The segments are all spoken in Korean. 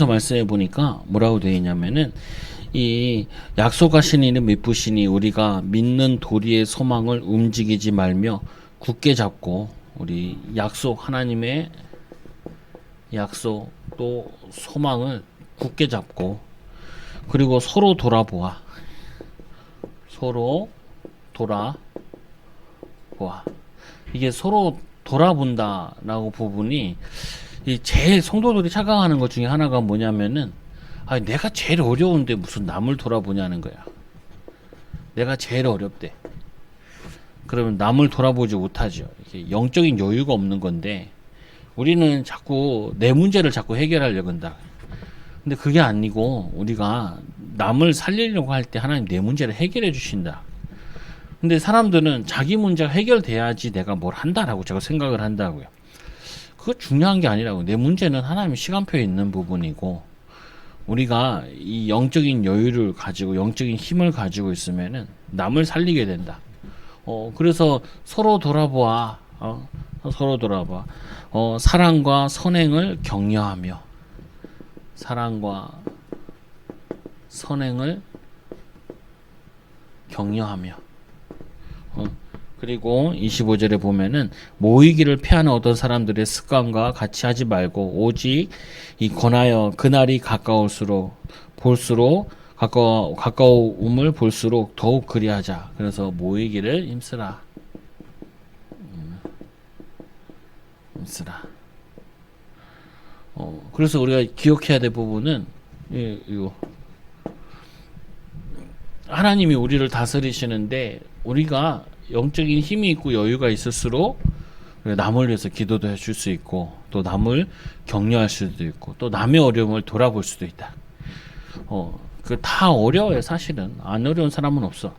말씀해 보니까 뭐라고 되어 있냐면은 이 약속하신 이는 미쁘시니 우리가 믿는 도리의 소망을 움직이지 말며 굳게 잡고 우리 약속 하나님의 약속 또 소망을 굳게 잡고 그리고 서로 돌아보아 서로 돌아보아 이게 서로 돌아본다라고 부분이 이 제일 성도들이 착각하는 것 중에 하나가 뭐냐면은 내가 제일 어려운데 무슨 남을 돌아보냐는 거야. 내가 제일 어렵대. 그러면 남을 돌아보지 못하죠. 이게 영적인 여유가 없는 건데 우리는 자꾸 내 문제를 자꾸 해결하려고 한다. 근데 그게 아니고 우리가 남을 살리려고 할 때 하나님 내 문제를 해결해 주신다. 근데 사람들은 자기 문제가 해결돼야지 내가 뭘 한다라고 제가 생각을 한다고요. 그거 중요한 게 아니라고. 내 문제는 하나님의 시간표에 있는 부분이고 우리가 이 영적인 여유를 가지고 영적인 힘을 가지고 있으면은 남을 살리게 된다. 그래서 서로 돌아보아. 서로 돌아봐. 사랑과 선행을 격려하며 사랑과 선행을 격려하며 그리고 25절에 보면은 모이기를 피하는 어떤 사람들의 습관과 같이 하지 말고 오직 이 권하여 그날이 볼수록 가까움을 볼수록 더욱 그리하자. 그래서 모이기를 힘쓰라. 힘쓰라. 그래서 우리가 기억해야 될 부분은 이거 하나님이 우리를 다스리시는데 우리가 영적인 힘이 있고 여유가 있을수록 남을 위해서 기도도 해줄 수 있고 또 남을 격려할 수도 있고 또 남의 어려움을 돌아볼 수도 있다. 그 다 어려워요. 사실은 안 어려운 사람은 없어.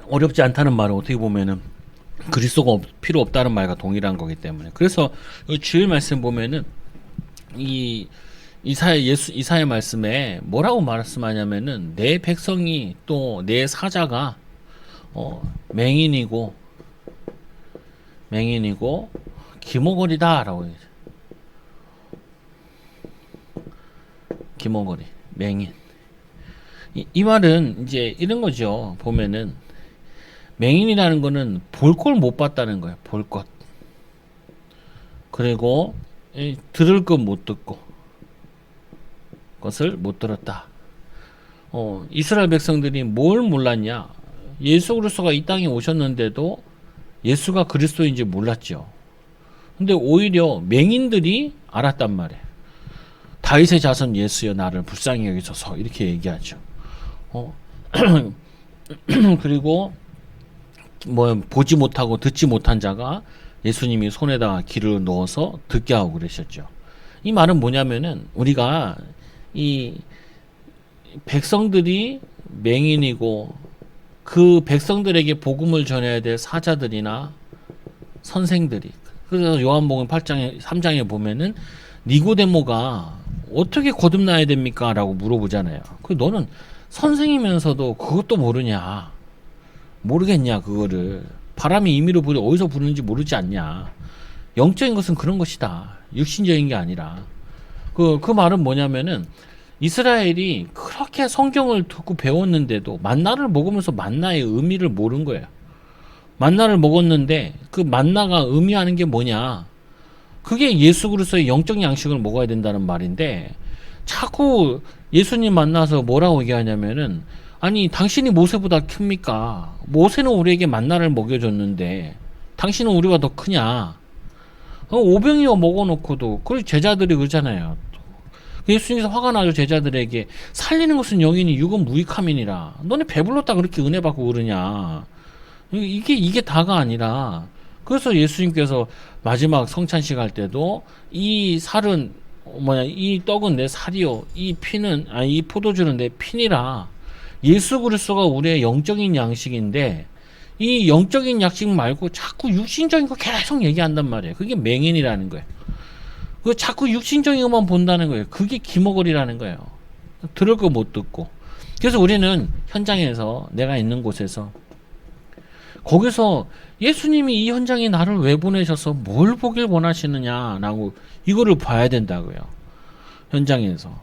어렵지 않다는 말은 어떻게 보면은 그리스도가 필요 없다는 말과 동일한 거기 때문에. 그래서 주일 말씀 보면은 이사의 말씀에 뭐라고 말씀하냐면은 내 백성이 또 내 사자가 맹인이고 기모거리다라고 얘기해요. 기모거리, 맹인. 이 말은 이제 이런 거죠. 보면은 맹인이라는 거는 볼 걸 못 봤다는 거예요. 볼 것. 그리고 들을 것 못 듣고 것을 못 들었다. 이스라엘 백성들이 뭘 몰랐냐? 예수 그리스도가 이 땅에 오셨는데도 예수가 그리스도인지 몰랐죠. 근데 오히려 맹인들이 알았단 말이에요. 다윗의 자손 예수여 나를 불쌍히 여기소서 이렇게 얘기하죠. 그리고 보지 못하고 듣지 못한 자가 예수님이 손에다가 기름을 넣어서 듣게 하고 그러셨죠. 이 말은 뭐냐면은 우리가 이 백성들이 맹인이고 그 백성들에게 복음을 전해야 될 사자들이나 선생들이, 그래서 요한복음 8장에 3장에 보면은 니고데모가 어떻게 거듭나야 됩니까? 라고 물어보잖아요. 그 너는 선생이면서도 그것도 모르냐? 모르겠냐? 그거를 바람이 임의로 부르 어디서 부르는지 모르지 않냐? 영적인 것은 그런 것이다. 육신적인 게 아니라. 그 말은 뭐냐면은 이스라엘이 그렇게 성경을 듣고 배웠는데도 만나를 먹으면서 만나의 의미를 모른 거예요. 만나를 먹었는데 그 만나가 의미하는 게 뭐냐? 그게 예수 그리스도의 영적 양식을 먹어야 된다는 말인데 자꾸 예수님 만나서 뭐라고 얘기하냐면은 아니 당신이 모세보다 큽니까? 모세는 우리에게 만나를 먹여줬는데 당신은 우리가 더 크냐? 오병이어 먹어놓고도 그걸 제자들이 그러잖아요. 예수님께서 화가 나죠. 제자들에게 살리는 것은 영이니 육은 무익함이니라. 너네 배불렀다 그렇게 은혜 받고 그러냐? 이게 다가 아니라. 그래서 예수님께서 마지막 성찬식 할 때도 이 살은 이 떡은 내 살이요, 이 포도주는 내 피니라. 예수 그리스도가 우리의 영적인 양식인데 이 영적인 양식 말고 자꾸 육신적인 거 계속 얘기한단 말이에요. 그게 맹인이라는 거예요. 그 자꾸 육신적인 것만 본다는 거예요. 그게 기머거리라는 거예요. 들을 거 못 듣고. 그래서 우리는 현장에서 내가 있는 곳에서 거기서 예수님이 이 현장에 나를 왜 보내셔서 뭘 보길 원하시느냐라고 이거를 봐야 된다고요. 현장에서.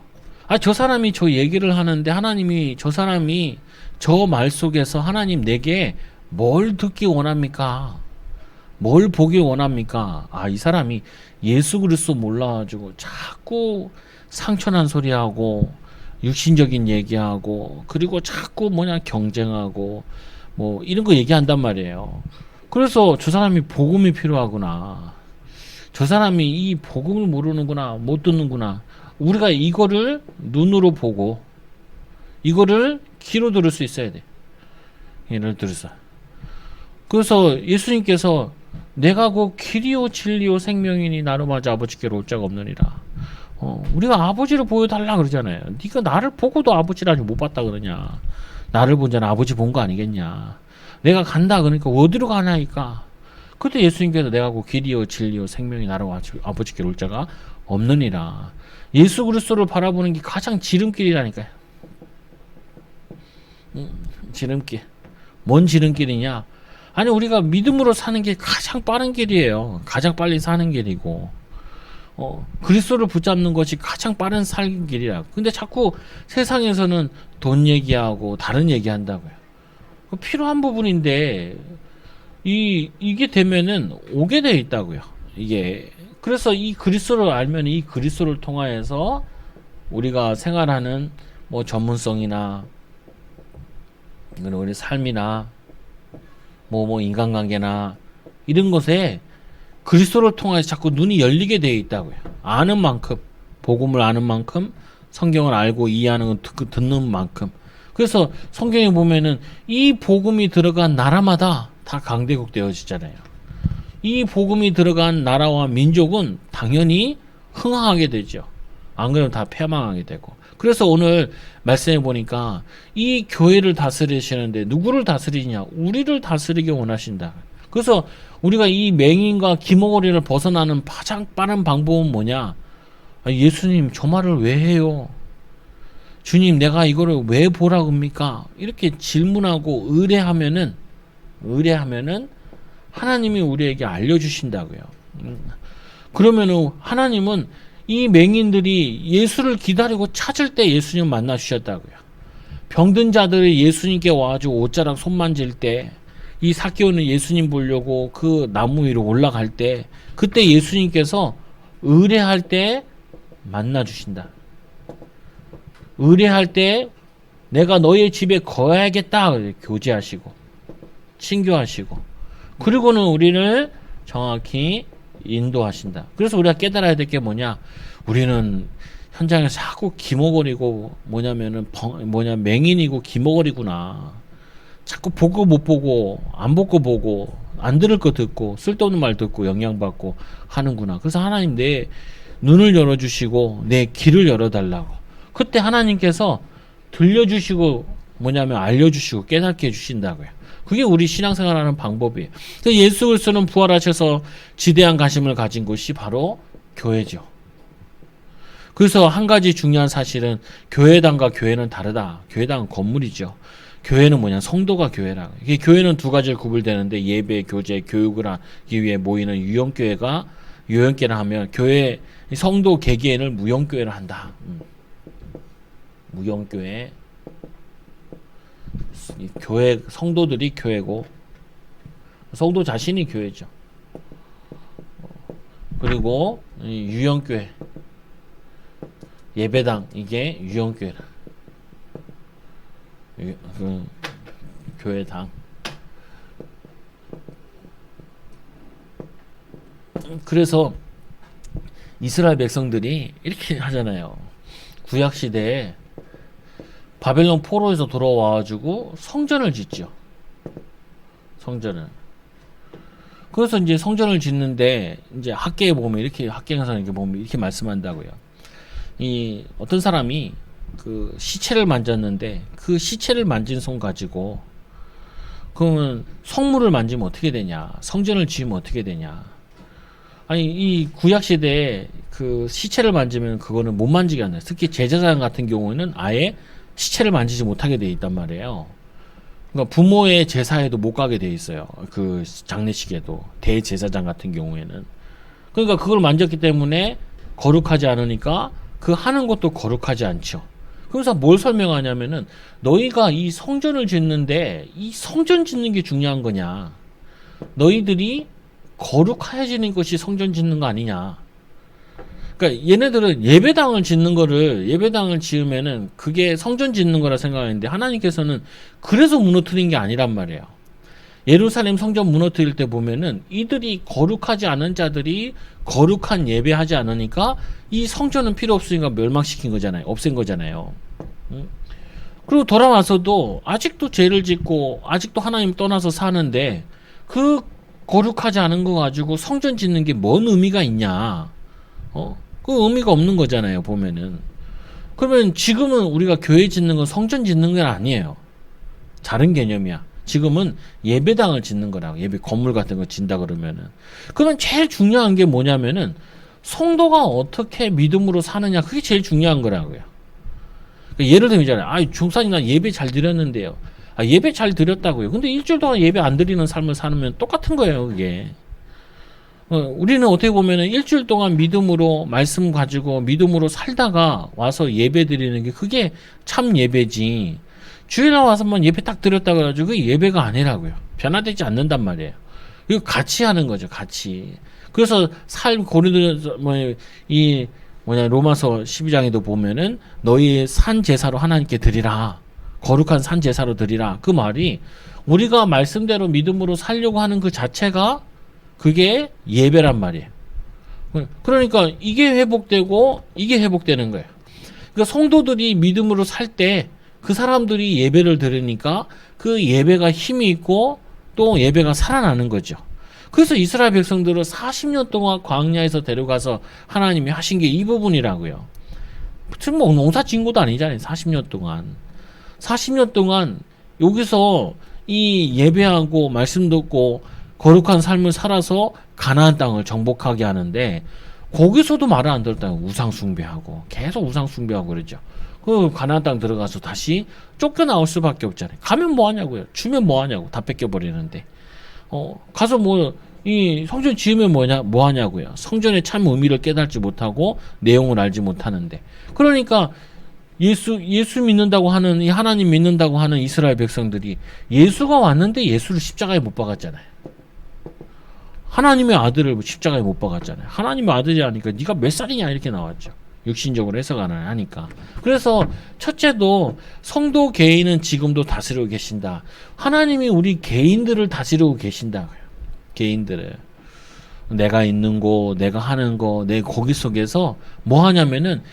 저 사람이 저 얘기를 하는데 하나님이 저 사람이 저 말 속에서 하나님 내게 뭘 듣기 원합니까? 뭘 보길 원합니까? 이 사람이 예수 그리스도 몰라가지고 자꾸 상처난 소리하고 육신적인 얘기하고 그리고 자꾸 경쟁하고 뭐 이런 거 얘기한단 말이에요. 그래서 저 사람이 복음이 필요하구나. 저 사람이 이 복음을 모르는구나, 못 듣는구나. 우리가 이거를 눈으로 보고 이거를 귀로 들을 수 있어야 돼. 예를 들어서. 그래서 예수님께서 내가 곧 길이요 진리요 생명이니 나로 맞아 아버지께로 올 자가 없느니라. 우리가 아버지를 보여달라 그러잖아요. 네가 나를 보고도 아버지를 아직 못 봤다 그러냐. 나를 본 자는 아버지 본 거 아니겠냐. 내가 간다 그러니까 어디로 가냐니까. 그때 예수님께서 내가 곧 길이요 진리요 생명이 나로 아버지께로 올 자가 없느니라. 예수 그리스도를 바라보는 게 가장 지름길이라니까요. 지름길. 뭔 지름길이냐? 아니 우리가 믿음으로 사는 게 가장 빠른 길이에요. 가장 빨리 사는 길이고 그리스도를 붙잡는 것이 가장 빠른 살기 길이라. 근데 자꾸 세상에서는 돈 얘기하고 다른 얘기한다고요. 필요한 부분인데 이게 되면은 오게 돼 있다고요. 이게 그래서 이 그리스도를 알면 이 그리스도를 통하여서 우리가 생활하는 뭐 전문성이나 우리 삶이나 뭐 인간관계나 이런 것에 그리스도를 통해서 자꾸 눈이 열리게 되어 있다고요. 아는 만큼, 복음을 아는 만큼, 성경을 알고 이해하는 건 듣는 만큼. 그래서 성경에 보면은 이 복음이 들어간 나라마다 다 강대국 되어지잖아요. 이 복음이 들어간 나라와 민족은 당연히 흥황하게 되죠. 안 그러면 다 패망하게 되고. 그래서 오늘 말씀해 보니까 이 교회를 다스리시는데 누구를 다스리냐? 우리를 다스리게 원하신다. 그래서 우리가 이 맹인과 기머거리를 벗어나는 가장 빠른 방법은 뭐냐? 예수님 저 말을 왜 해요? 주님 내가 이거를 왜 보라고 합니까? 이렇게 질문하고 의뢰하면은 하나님이 우리에게 알려주신다고요. 그러면은 하나님은 이 맹인들이 예수를 기다리고 찾을 때 예수님 만나 주셨다고요. 병든 자들이 예수님께 와가지고 옷자락 손 만질 때 이 삭개오는 예수님 보려고 그 나무 위로 올라갈 때 그때 예수님께서 의뢰할 때 만나 주신다. 의뢰할 때 내가 너의 집에 거해야겠다 교제하시고 친교하시고 그리고는 우리를 정확히 인도하신다. 그래서 우리가 깨달아야 될 게 뭐냐? 우리는 현장에서 자꾸 기머거리고 맹인이고 기머거리구나. 자꾸 보고 못 보고 안 보고 보고 안 들을 거 듣고 쓸데없는 말 듣고 영향받고 하는구나. 그래서 하나님 내 눈을 열어주시고 내 귀를 열어달라고. 그때 하나님께서 들려주시고 알려주시고 깨닫게 해주신다고요. 그게 우리 신앙생활하는 방법이에요. 예수 그리스도는 부활하셔서 지대한 가심을 가진 곳이 바로 교회죠. 그래서 한 가지 중요한 사실은 교회당과 교회는 다르다. 교회당은 건물이죠. 교회는 성도가 교회라. 이게 교회는 두 가지를 구분되는데 예배, 교제, 교육을 하기 위해 모이는 유형교회라 하면 교회 성도 개개인을 무형교회를 한다. 무형교회. 교회 성도들이 교회고 성도 자신이 교회죠. 그리고 유형교회 예배당 이게 유형교회라. 교회당. 그래서 이스라엘 백성들이 이렇게 하잖아요. 구약 시대에 바벨론 포로에서 돌아와가지고 성전을 짓죠. 성전을. 그래서 이제 성전을 짓는데 이제 학계에 보면 학계에서 보면 이렇게 말씀한다고요. 이 어떤 사람이 그 시체를 만졌는데 그 시체를 만진 손 가지고 그러면 성물을 만지면 어떻게 되냐? 성전을 지으면 어떻게 되냐? 아니 이 구약 시대에 그 시체를 만지면 그거는 못 만지게 한다. 특히 제사장 같은 경우에는 아예 시체를 만지지 못하게 돼 있단 말이에요. 그러니까 부모의 제사에도 못 가게 돼 있어요. 그 장례식에도 대제사장 같은 경우에는. 그러니까 그걸 만졌기 때문에 거룩하지 않으니까 그 하는 것도 거룩하지 않죠. 그래서 뭘 설명하냐면은 너희가 이 성전을 짓는데 이 성전 짓는 게 중요한 거냐? 너희들이 거룩해지는 것이 성전 짓는 거 아니냐? 그러니까 얘네들은 예배당을 지으면은 그게 성전 짓는 거라 생각하는데 하나님께서는 그래서 무너뜨린 게 아니란 말이에요. 예루살렘 성전 무너뜨릴 때 보면은 이들이 거룩하지 않은 자들이 거룩한 예배하지 않으니까 이 성전은 필요 없으니까 멸망시킨 거잖아요. 없앤 거잖아요. 그리고 돌아와서도 아직도 죄를 짓고 아직도 하나님 떠나서 사는데 그 거룩하지 않은 거 가지고 성전 짓는 게 뭔 의미가 있냐? 그 의미가 없는 거잖아요. 보면은. 그러면 지금은 우리가 교회 짓는 건 성전 짓는 건 아니에요. 다른 개념이야. 지금은 예배당을 짓는 거라고. 예배 건물 같은 거 짓는다 그러면은. 그러면 제일 중요한 게 뭐냐면은 성도가 어떻게 믿음으로 사느냐. 그게 제일 중요한 거라고요. 그러니까 예를 들면 있잖아요. 종사님 난 예배 잘 드렸는데요. 예배 잘 드렸다고요. 근데 일주일 동안 예배 안 드리는 삶을 살면 똑같은 거예요. 그게. 우리는 어떻게 보면은 일주일 동안 믿음으로 말씀 가지고 믿음으로 살다가 와서 예배 드리는 게 그게 참 예배지. 주일날 와서만 예배 딱 드렸다 그래가지고 그게 예배가 아니라고요. 변화되지 않는단 말이에요. 이거 같이 하는 거죠. 같이. 그래서 고린도 로마서 12장에도 보면은 너희 산 제사로 하나님께 드리라. 거룩한 산 제사로 드리라. 그 말이 우리가 말씀대로 믿음으로 살려고 하는 그 자체가 그게 예배란 말이에요. 그러니까 이게 회복되고 이게 회복되는 거예요. 그러니까 성도들이 믿음으로 살 때 그 사람들이 예배를 드리니까 그 예배가 힘이 있고 또 예배가 살아나는 거죠. 그래서 이스라엘 백성들을 40년 동안 광야에서 데려가서 하나님이 하신 게 이 부분이라고요. 지금 뭐 농사 지은 것도 아니잖아요. 40년 동안. 40년 동안 여기서 이 예배하고 말씀 듣고 거룩한 삶을 살아서 가나안 땅을 정복하게 하는데 거기서도 말을 안 들었다고 우상 숭배하고 계속 우상 숭배하고 그러죠. 그 가나안 땅 들어가서 다시 쫓겨나올 수밖에 없잖아요. 가면 뭐 하냐고요. 주면 뭐 하냐고. 다 뺏겨버리는데. 가서 이 성전 지으면 뭐 하냐고요. 성전의 참 의미를 깨닫지 못하고 내용을 알지 못하는데. 그러니까 예수 믿는다고 하는, 이 하나님 믿는다고 하는 이스라엘 백성들이 예수가 왔는데 예수를 십자가에 못 박았잖아요. 하나님의 아들을 십자가에 못 박았잖아요. 하나님의 아들이 하니까 네가 몇 살이냐 이렇게 나왔죠. 육신적으로 해석 안 하니까. 그래서 첫째도 성도 개인은 지금도 다스리고 계신다. 하나님이 우리 개인들을 다스리고 계신다고요. 개인들을. 내가 있는 거, 내가 하는 거, 내 거기 속에서 뭐 하냐면은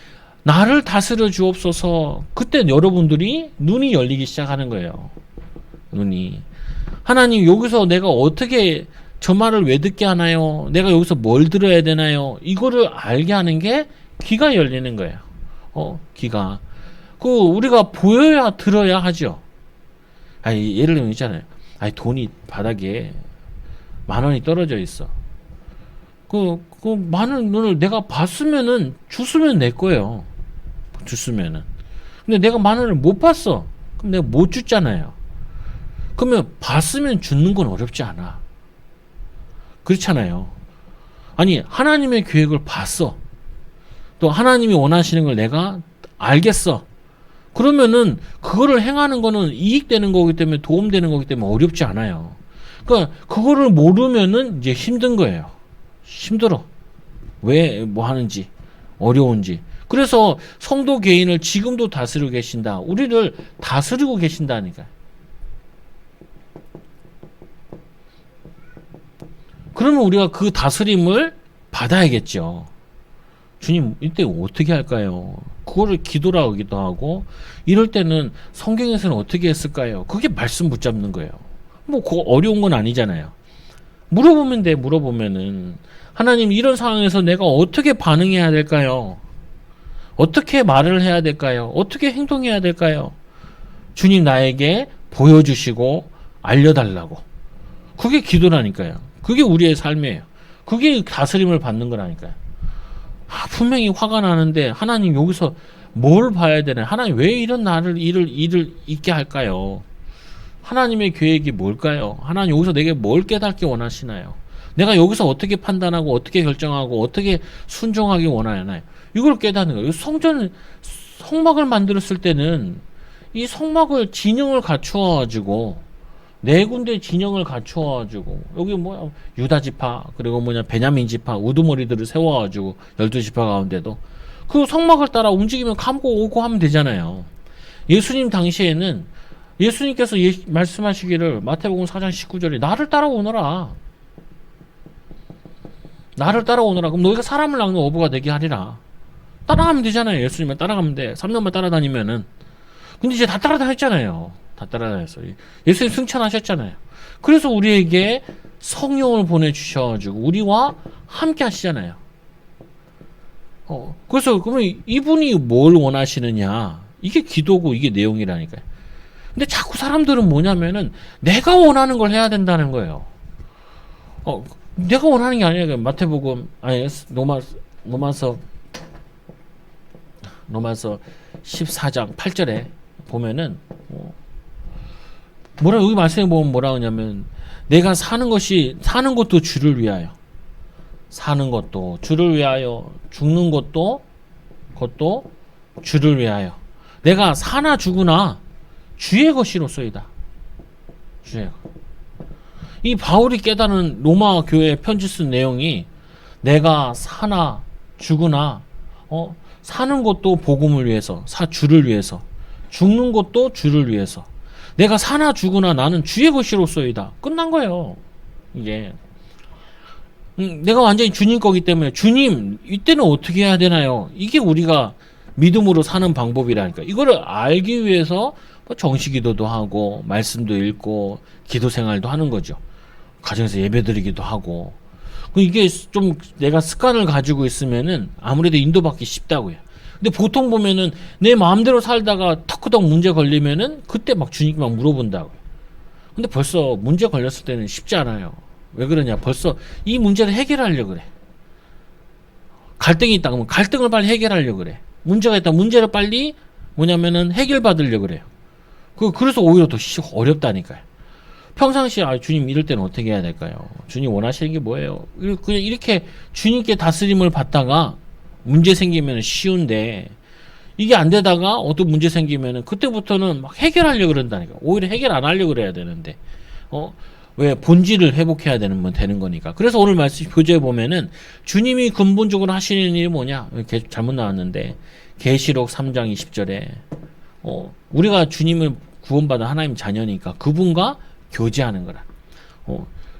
나를 다스려 주옵소서. 그때 여러분들이 눈이 열리기 시작하는 거예요. 눈이. 하나님 여기서 내가 어떻게 저 말을 왜 듣게 하나요? 내가 여기서 뭘 들어야 되나요? 이거를 알게 하는 게 귀가 열리는 거예요. 귀가. 우리가 보여야 들어야 하죠. 예를 들면 있잖아요. 돈이 바닥에 10,000원이 떨어져 있어. 그 10,000원을 내가 봤으면은 줬으면 내 거예요. 줬으면은. 근데 내가 10,000원을 못 봤어. 그럼 내가 못 줬잖아요. 그러면 봤으면 주는 건 어렵지 않아. 그렇잖아요. 하나님의 계획을 봤어. 또 하나님이 원하시는 걸 내가 알겠어. 그러면은 그거를 행하는 거는 이익되는 거기 때문에 도움되는 거기 때문에 어렵지 않아요. 그러니까 그거를 모르면은 이제 힘든 거예요. 힘들어. 왜 뭐 하는지 어려운지. 그래서 성도 개인을 지금도 다스리고 계신다. 우리를 다스리고 계신다니까. 그러면 우리가 그 다스림을 받아야겠죠. 주님 이때 어떻게 할까요? 그거를 기도라 하기도 하고 이럴 때는 성경에서는 어떻게 했을까요? 그게 말씀 붙잡는 거예요. 그거 어려운 건 아니잖아요. 물어보면 돼. 물어보면은 하나님 이런 상황에서 내가 어떻게 반응해야 될까요? 어떻게 말을 해야 될까요? 어떻게 행동해야 될까요? 주님 나에게 보여주시고 알려달라고. 그게 기도라니까요. 그게 우리의 삶이에요. 그게 다스림을 받는 거라니까요. 분명히 화가 나는데 하나님 여기서 뭘 봐야 되나? 하나님 왜 이런 일을 있게 할까요? 하나님의 계획이 뭘까요? 하나님 여기서 내게 뭘 깨닫기 원하시나요? 내가 여기서 어떻게 판단하고 어떻게 결정하고 어떻게 순종하기 원하나요? 이걸 깨닫는 거예요. 성막을 만들었을 때는 이 성막을 진영을 갖추어 가지고 네 군데 진영을 갖추어 가지고 여기 뭐야 유다 지파 그리고 베냐민 지파 우두머리들을 세워 가지고 12지파 가운데도 그 성막을 따라 움직이면 감고 오고 하면 되잖아요. 예수님 당시에는 예수님께서 말씀하시기를 마태복음 4장 19절에 나를 따라오너라. 나를 따라오너라. 그럼 너희가 사람을 낚는 어부가 되게 하리라. 따라가면 되잖아요. 예수님을 따라가면 돼. 3년만 따라다니면은. 근데 이제 다 따라다녔잖아요. 다 따라다녔어요. 예수님 승천하셨잖아요. 그래서 우리에게 성령을 보내주셔가지고 우리와 함께 하시잖아요. 그래서 그러면 이분이 뭘 원하시느냐. 이게 기도고 이게 내용이라니까요. 근데 자꾸 사람들은 뭐냐면은 내가 원하는 걸 해야 된다는 거예요. 내가 원하는 게 아니라 마태복음 아니 로마서 14장 8절에 보면은 여기 말씀에 보면 뭐라 하냐면 내가 사는 것도 주를 위하여 사는 것도 주를 위하여 죽는 것도 그것도 주를 위하여 내가 사나 죽으나 주의 것이로소이다. 주의 것. 이 바울이 깨달은 로마 교회 편지 쓴 내용이 내가 사나 죽으나 사는 것도 복음을 위해서 주를 위해서 죽는 것도 주를 위해서 내가 사나 죽으나 나는 주의 것이로소이다. 끝난 거예요. 이게 내가 완전히 주님 거기 때문에 주님 이때는 어떻게 해야 되나요? 이게 우리가 믿음으로 사는 방법이라니까. 이거를 알기 위해서 정시기도도 하고 말씀도 읽고 기도 생활도 하는 거죠. 가정에서 예배드리기도 하고. 이게 좀 내가 습관을 가지고 있으면은 아무래도 인도받기 쉽다고요. 근데 보통 보면은 내 마음대로 살다가 턱구덕 문제 걸리면은 그때 막 주님께 막 물어본다고요. 근데 벌써 문제 걸렸을 때는 쉽지 않아요. 왜 그러냐? 벌써 이 문제를 해결하려고 그래. 갈등이 있다 그러면 갈등을 빨리 해결하려고 그래. 문제가 있다 문제를 빨리 해결받으려고 그래요. 그래서 오히려 더 어렵다니까요. 평상시에 주님 이럴 때는 어떻게 해야 될까요? 주님 원하시는 게 뭐예요? 그냥 이렇게 주님께 다스림을 받다가 문제 생기면 쉬운데 이게 안 되다가 어떤 문제 생기면 그때부터는 막 해결하려고 그런다니까. 오히려 해결 안 하려고 그래야 되는데 왜 본질을 회복해야 되는 거니까. 그래서 오늘 말씀 교재에 보면은 주님이 근본적으로 하시는 일이 뭐냐? 잘못 나왔는데 계시록 3장 20절에 우리가 주님을 구원받은 하나님 자녀니까 그분과 교제하는 거라.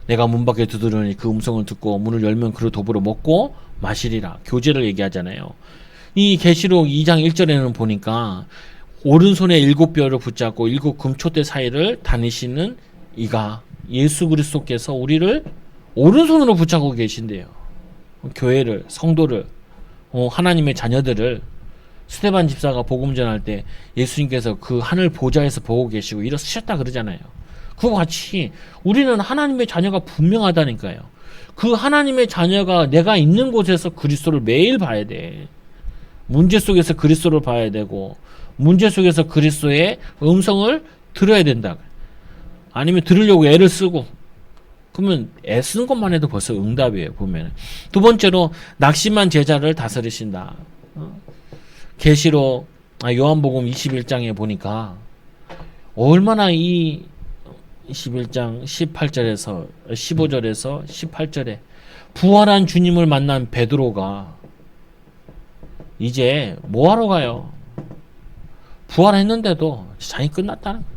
내가 문 밖에 두드리니 그 음성을 듣고 문을 열면 그를 더불어 먹고 마시리라. 교제를 얘기하잖아요. 이 계시록 2장 1절에는 보니까 오른손에 7뼈를 붙잡고 7 금초대 사이를 다니시는 이가 예수 그리스도께서 우리를 오른손으로 붙잡고 계신대요. 교회를, 성도를, 하나님의 자녀들을 스데반 집사가 복음 전할 때 예수님께서 그 하늘 보좌에서 보고 계시고 일어서셨다 그러잖아요. 그와 같이 우리는 하나님의 자녀가 분명하다니까요. 그 하나님의 자녀가 내가 있는 곳에서 그리스도를 매일 봐야 돼. 문제 속에서 그리스도를 봐야 되고 문제 속에서 그리스도의 음성을 들어야 된다. 아니면 들으려고 애를 쓰고 그러면 애 쓰는 것만 해도 벌써 응답이에요. 보면 두 번째로 낙심한 제자를 다스리신다. 계시록 요한복음 21장에 보니까 얼마나 이 21장 18절에서 15절에서 18절에 부활한 주님을 만난 베드로가 이제 뭐하러 가요? 부활했는데도 장이 끝났다는 거예요.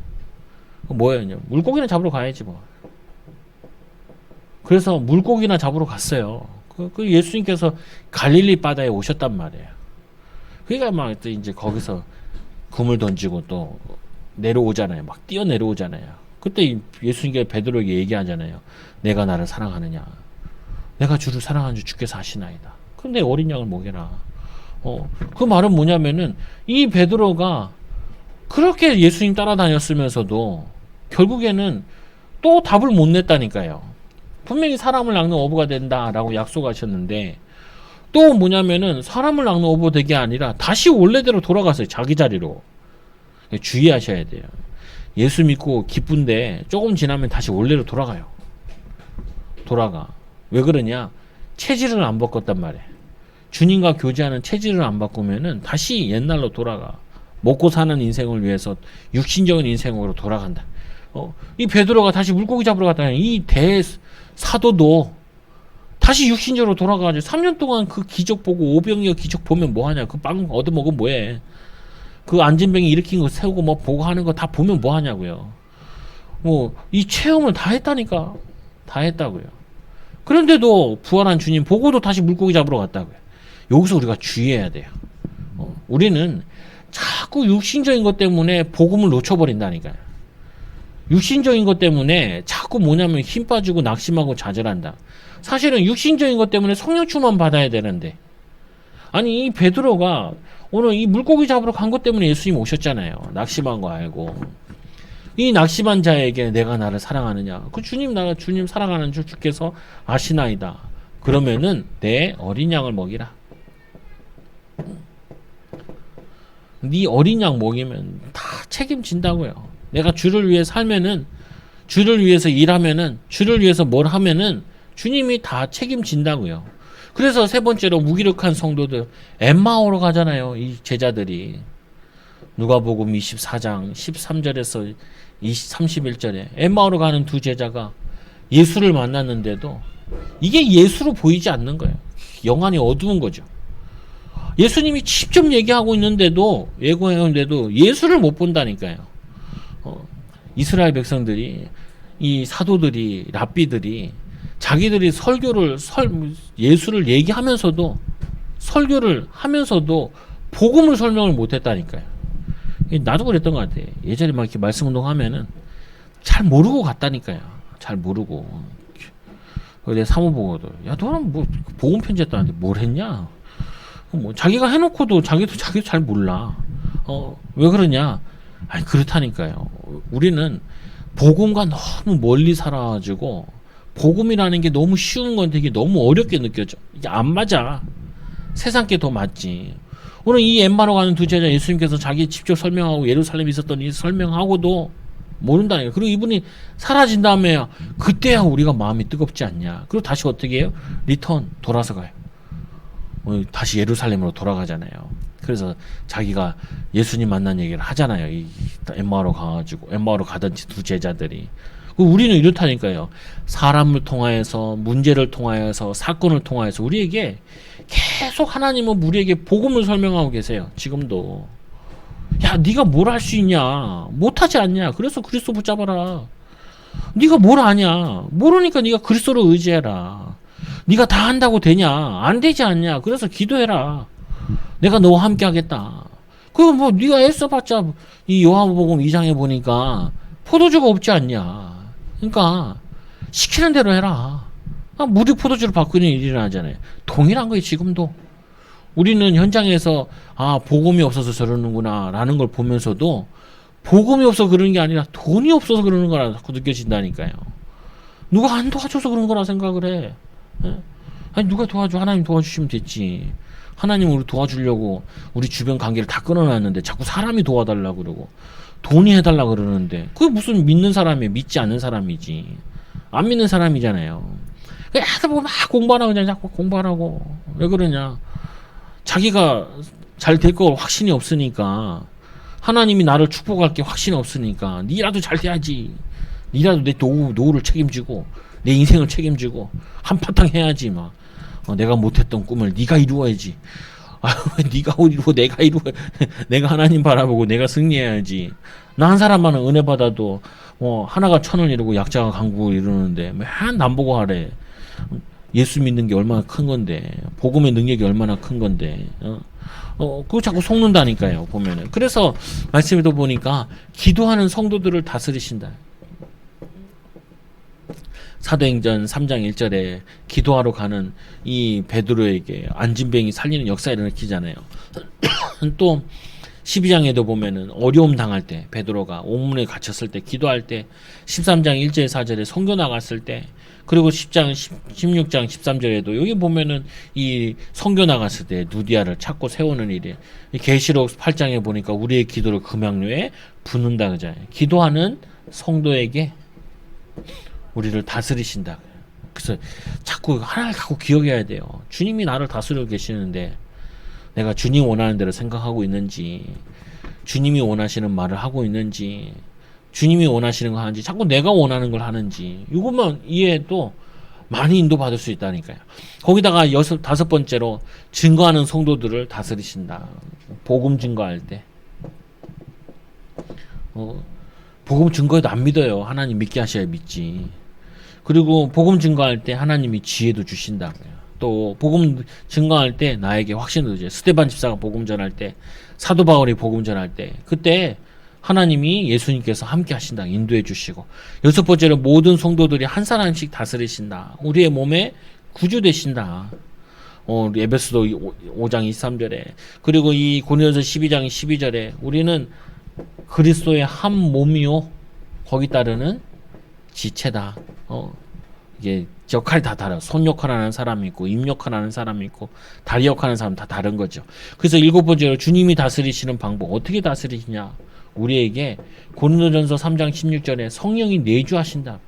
뭐예요? 물고기나 잡으러 가야지 뭐. 그래서 물고기나 잡으러 갔어요. 그 예수님께서 갈릴리 바다에 오셨단 말이에요. 그러니까 막 또 이제 거기서 금을 던지고 또 내려오잖아요. 막 뛰어 내려오잖아요. 그때 예수님께서 베드로에게 얘기하잖아요. 내가 나를 사랑하느냐? 내가 주를 사랑하는 줄 주께서 아시나이다. 근데 어린 양을 먹여라. 그 말은 뭐냐면은 이 베드로가 그렇게 예수님 따라다녔으면서도 결국에는 또 답을 못 냈다니까요. 분명히 사람을 낚는 어부가 된다라고 약속하셨는데 또 뭐냐면은 사람을 낚는 어부 되게 아니라 다시 원래대로 돌아갔어요. 자기 자리로. 주의하셔야 돼요. 예수 믿고 기쁜데 조금 지나면 다시 원래로 돌아가요. 돌아가. 왜 그러냐? 체질을 안 바꿨단 말이야. 주님과 교제하는 체질을 안 바꾸면은 다시 옛날로 돌아가. 먹고 사는 인생을 위해서 육신적인 인생으로 돌아간다. 이 베드로가 다시 물고기 잡으러 갔다. 이 대사도도 다시 육신적으로 돌아가가지고 3년 동안 그 기적 보고 오병이어 기적 보면 뭐하냐. 그 빵 얻어먹으면 뭐해. 그 안진뱅이 일으킨 거 세우고 뭐 보고 하는 거 다 보면 뭐하냐고요. 이 체험을 다 했다니까. 다 했다고요. 그런데도 부활한 주님 보고도 다시 물고기 잡으러 갔다고요. 여기서 우리가 주의해야 돼요. 우리는 자꾸 육신적인 것 때문에 복음을 놓쳐버린다니까요. 육신적인 것 때문에 자꾸 뭐냐면 힘 빠지고 낙심하고 좌절한다. 사실은 육신적인 것 때문에 성령 충만 받아야 되는데, 아니 이 베드로가 오늘 이 물고기 잡으러 간 것 때문에 예수님 오셨잖아요. 낙심한 거 알고. 이 낙심한 자에게 내가 나를 사랑하느냐? 그 주님 사랑하는 줄 주께서 아시나이다. 그러면은 내 어린 양을 먹이라. 네 어린 양 먹이면 다 책임진다고요. 내가 주를 위해 살면은, 주를 위해서 일하면은, 주를 위해서 뭘 하면은 주님이 다 책임진다고요. 그래서 세 번째로 무기력한 성도들 엠마오로 가잖아요. 이 제자들이. 누가복음 24장 13절에서 31절에 엠마오로 가는 두 제자가 예수를 만났는데도 이게 예수로 보이지 않는 거예요. 영안이 어두운 거죠. 예수님이 직접 얘기하고 있는데도, 예고했는데도 예수를 못 본다니까요. 이스라엘 백성들이, 이 사도들이, 랍비들이 자기들이 예수를 얘기하면서도, 설교를 하면서도 복음을 설명을 못 했다니까요. 나도 그랬던 것 같아. 예전에 막 이렇게 말씀 운동하면은 잘 모르고 갔다니까요. 잘 모르고. 내 사모보고도, 야, 너는 뭐 복음 편지했다는데 뭘 했냐? 자기가 해놓고도 자기도 잘 몰라. 왜 그러냐? 아니, 그렇다니까요. 우리는 복음과 너무 멀리 살아가지고, 복음이라는 게 너무 쉬운 건 되게 너무 어렵게 느껴져. 이게 안 맞아. 세상 게 더 맞지. 오늘 이 엠마로 가는 두 제자 예수님께서 자기 직접 설명하고 예루살렘에 있었던 일 설명하고도 모른다니까. 그리고 이분이 사라진 다음에 그때야 우리가 마음이 뜨겁지 않냐. 그리고 다시 어떻게 해요? 돌아서 가요. 다시 예루살렘으로 돌아가잖아요. 그래서 자기가 예수님 만난 얘기를 하잖아요. 이 엠마오로 가던 두 제자들이. 우리는 이렇다니까요. 사람을 통하여서, 문제를 통하여서, 사건을 통하여서 우리에게 계속 하나님은 우리에게 복음을 설명하고 계세요. 지금도. 야, 네가 뭘 할 수 있냐? 못하지 않냐? 그래서 그리스도 붙잡아라. 네가 뭘 아냐? 모르니까 네가 그리스도를 의지해라. 네가 다 한다고 되냐? 안 되지 않냐? 그래서 기도해라. 내가 너와 함께 하겠다. 그거 네가 애써봤자 이 요한복음 2장에 보니까 포도주가 없지 않냐? 그러니까 시키는 대로 해라. 무리 포도주를 바꾸는 일이 일어나잖아요. 동일한 거예요. 지금도 우리는 현장에서 복음이 없어서 저러는구나 라는 걸 보면서도, 복음이 없어서 그러는 게 아니라 돈이 없어서 그러는 거라 자꾸 느껴진다니까요. 누가 안 도와줘서 그런 거라 생각을 해. 아니, 누가 도와줘? 하나님 도와주시면 됐지. 하나님 우리 도와주려고 우리 주변 관계를 다 끊어놨는데 자꾸 사람이 도와달라고 그러고 돈이 해달라고 그러는데, 그게 무슨 믿는 사람이에요? 믿지 않는 사람이지. 안 믿는 사람이잖아요. 애들 보고 막 공부하라고 그냥 자꾸 공부하라고. 왜 그러냐? 자기가 잘 될 거 확신이 없으니까, 하나님이 나를 축복할 게 확신이 없으니까 니라도 잘 돼야지. 니라도 내 노후를 책임지고 내 인생을 책임지고 한바탕 해야지. 막 내가 못했던 꿈을 네가 이루어야지. 네가 이루어, 내가 이루어. 내가 하나님 바라보고 내가 승리해야지. 나 한 사람만은 은혜 받아도 하나가 천을 이루고 약자가 강국을 이루는데 맨 남 보고 하래. 예수 믿는 게 얼마나 큰 건데, 복음의 능력이 얼마나 큰 건데, 그거 자꾸 속는다니까요, 보면은. 그래서 말씀에도 보니까 기도하는 성도들을 다스리신다. 사도행전 3장 1절에 기도하러 가는 이 베드로에게 안진뱅이 살리는 역사를 일으키잖아요. 또 12장에도 보면은 어려움 당할 때 베드로가 옥문에 갇혔을 때 기도할 때 13장 1절 4절에 선교 나갔을 때 그리고 10장 16장 13절에도 여기 보면은 이 선교 나갔을 때 누디아를 찾고 세우는 일이 계시록 8장에 보니까 우리의 기도를 금양료에 붓는다 그러잖아요. 기도하는 성도에게 우리를 다스리신다. 그래서 자꾸 하나를 갖고 기억해야 돼요. 주님이 나를 다스리고 계시는데 내가 주님 원하는 대로 생각하고 있는지, 주님이 원하시는 말을 하고 있는지, 주님이 원하시는 거 하는지, 자꾸 내가 원하는 걸 하는지, 이것만 이해해도 많이 인도받을 수 있다니까요. 거기다가 다섯 번째로 증거하는 성도들을 다스리신다. 복음 증거할 때. 복음 증거해도 안 믿어요. 하나님 믿게 하셔야 믿지. 그리고 복음 증거할 때 하나님이 지혜도 주신다고요. 또 복음 증거할 때 나에게 확신을 주죠. 스데반 집사가 복음 전할 때, 사도 바울이 복음 전할 때, 그때 하나님이 예수님께서 함께 하신다. 인도해 주시고. 여섯 번째로 모든 성도들이 한 사람씩 다스리신다. 우리의 몸에 구주 되신다. 에베소서 5장 23절에 그리고 이 고린도서 12장 12절에 우리는 그리스도의 한 몸이요 거기 따르는 지체다. 이게 역할이 다 달라. 손 역할하는 사람이 있고 입 역할하는 사람이 있고 다리 역할하는 사람 다 다른 거죠. 그래서 일곱 번째로 주님이 다스리시는 방법 어떻게 다스리시냐? 우리에게 고린도전서 3장 16절에 성령이 내주하신다.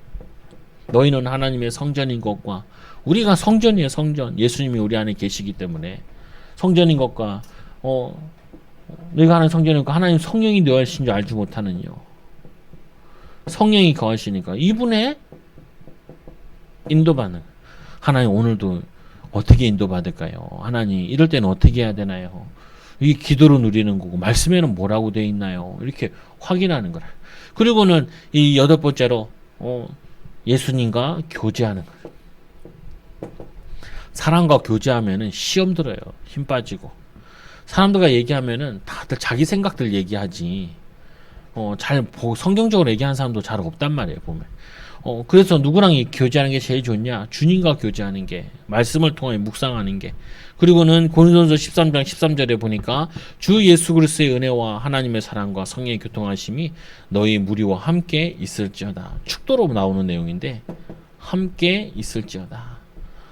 너희는 하나님의 성전인 것과 우리가 성전이에요. 성전. 예수님이 우리 안에 계시기 때문에 성전인 것과 너희가 하는 성전인 것과 하나님 성령이 너하신 줄 알지 못하느뇨. 성령이 거하시니까 이분의 인도받는 하나님 오늘도 어떻게 인도받을까요? 하나님 이럴 때는 어떻게 해야 되나요? 이 기도로 누리는 거고 말씀에는 뭐라고 되어 있나요? 이렇게 확인하는 거라. 그리고는 이 여덟 번째로 예수님과 교제하는 거예요. 사람과 교제하면은 시험 들어요. 힘 빠지고 사람들과 얘기하면은 다들 자기 생각들 얘기하지. 성경적으로 얘기하는 사람도 잘 없단 말이에요. 보면. 그래서 누구랑 교제하는 게 제일 좋냐? 주님과 교제하는 게, 말씀을 통해 묵상하는 게. 그리고는 고린도전서 13장 13절에 보니까 주 예수 그리스도의 은혜와 하나님의 사랑과 성령의 교통하심이 너희 무리와 함께 있을지어다. 축도로 나오는 내용인데 함께 있을지어다.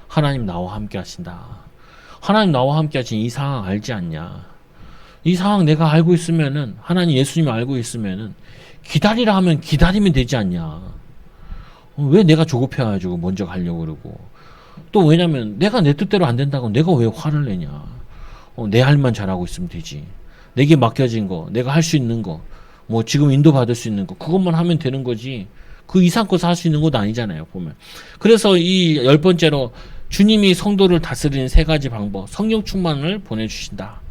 하나님 나와 함께 하신다. 하나님 나와 함께 하신 이 상황 알지 않냐? 이 상황 내가 알고 있으면은 하나님 예수님 알고 있으면은 기다리라 하면 기다리면 되지 않냐? 왜 내가 조급해가지고 먼저 가려고 그러고 또 왜냐면 내가 내 뜻대로 안 된다고 내가 왜 화를 내냐? 내 할 일만 잘하고 있으면 되지. 내게 맡겨진 거, 내가 할 수 있는 거, 뭐 지금 인도받을 수 있는 거 그것만 하면 되는 거지. 그 이상 것을 할 수 있는 것도 아니잖아요. 보면. 그래서 이 열 번째로 주님이 성도를 다스리는 세 가지 방법, 성령 충만을 보내주신다.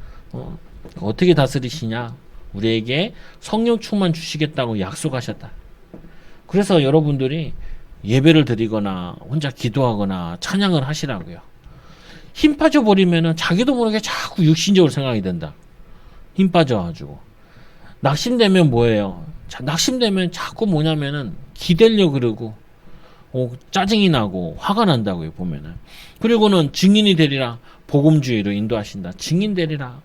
어떻게 다스리시냐? 우리에게 성령 충만 주시겠다고 약속하셨다. 그래서 여러분들이 예배를 드리거나 혼자 기도하거나 찬양을 하시라고요. 힘 빠져버리면은 자기도 모르게 자꾸 육신적으로 생각이 된다. 힘 빠져가지고. 낙심되면 뭐예요? 낙심되면 자꾸 뭐냐면은 기대려고 그러고 짜증이 나고 화가 난다고요. 보면은. 그리고는 증인이 되리라. 복음주의로 인도하신다. 증인 되리라.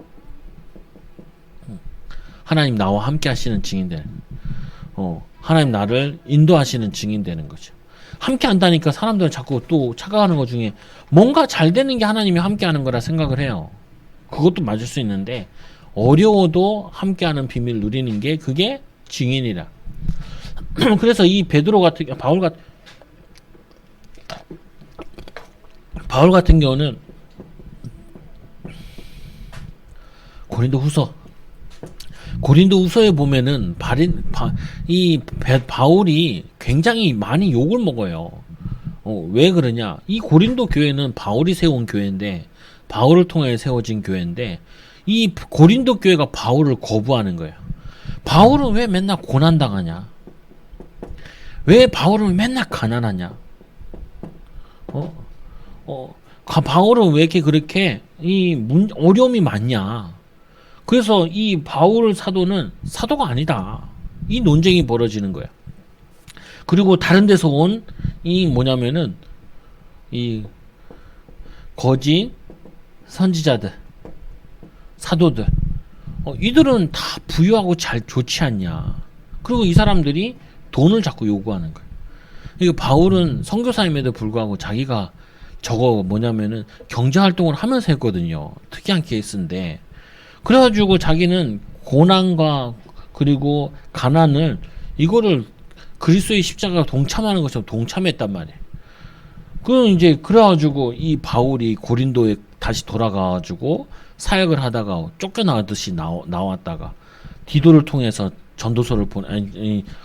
하나님 나와 함께 하시는 증인들. 하나님 나를 인도하시는 증인 되는 거죠. 함께 한다니까 사람들은 자꾸 또 착각하는 것 중에 뭔가 잘 되는 게 하나님이 함께 하는 거라 생각을 해요. 그것도 맞을 수 있는데 어려워도 함께 하는 비밀을 누리는 게 그게 증인이라. 그래서 이 베드로 같은 바울 같은 경우는 고린도 후서에 보면은 바울이 굉장히 많이 욕을 먹어요. 왜 그러냐? 이 고린도 교회는 바울이 세운 교회인데, 바울을 통해 세워진 교회인데, 이 고린도 교회가 바울을 거부하는 거예요. 바울은 왜 맨날 고난당하냐? 왜 바울은 맨날 가난하냐? 바울은 왜 이렇게 그렇게 어려움이 많냐? 그래서 이 바울 사도는 사도가 아니다. 이 논쟁이 벌어지는 거야. 그리고 다른 데서 온 뭐냐면은 이 거짓 선지자들, 사도들, 이들은 다 부유하고 잘 좋지 않냐. 그리고 이 사람들이 돈을 자꾸 요구하는 거예요. 이게 바울은 선교사임에도 불구하고 자기가 저거 뭐냐면은 경제활동을 하면서 했거든요. 특이한 케이스인데. 그래가지고 자기는 고난과 그리고 가난을 이거를 그리스도의 십자가가 동참하는 것처럼 동참했단 말이에요. 이제 그래가지고 이 바울이 고린도에 다시 돌아가가지고 사역을 하다가 쫓겨나듯이 나왔다가 디도를 통해서 전도서를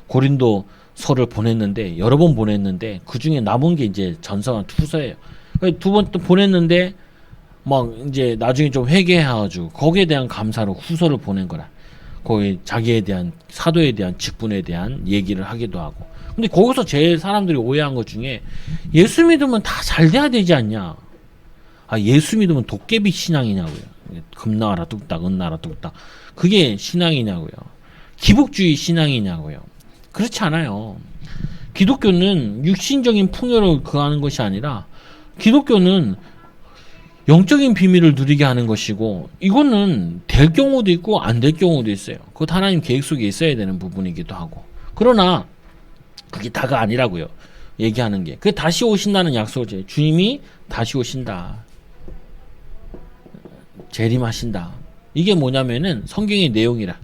고린도서를 보냈는데 여러 번 보냈는데 그 중에 남은 게 이제 전서와 투서예요. 두 번 또 보냈는데 막 이제 나중에 좀 회개해가지고 거기에 대한 감사로 후서를 보낸 거라. 거기 자기에 대한 사도에 대한 직분에 대한 얘기를 하기도 하고. 근데 거기서 제일 사람들이 오해한 것 중에 예수 믿으면 다 잘 돼야 되지 않냐. 예수 믿으면 도깨비 신앙이냐고요. 금 나와라 뚝딱 은 나와라 뚝딱. 그게 신앙이냐고요. 기복주의 신앙이냐고요. 그렇지 않아요. 기독교는 육신적인 풍요를 그하는 것이 아니라 기독교는 영적인 비밀을 누리게 하는 것이고 이거는 될 경우도 있고 안 될 경우도 있어요. 그것 하나님 계획 속에 있어야 되는 부분이기도 하고. 그러나 그게 다가 아니라고요. 얘기하는 게. 그게 다시 오신다는 약속이죠. 주님이 다시 오신다. 재림하신다. 이게 뭐냐면은 성경의 내용이라.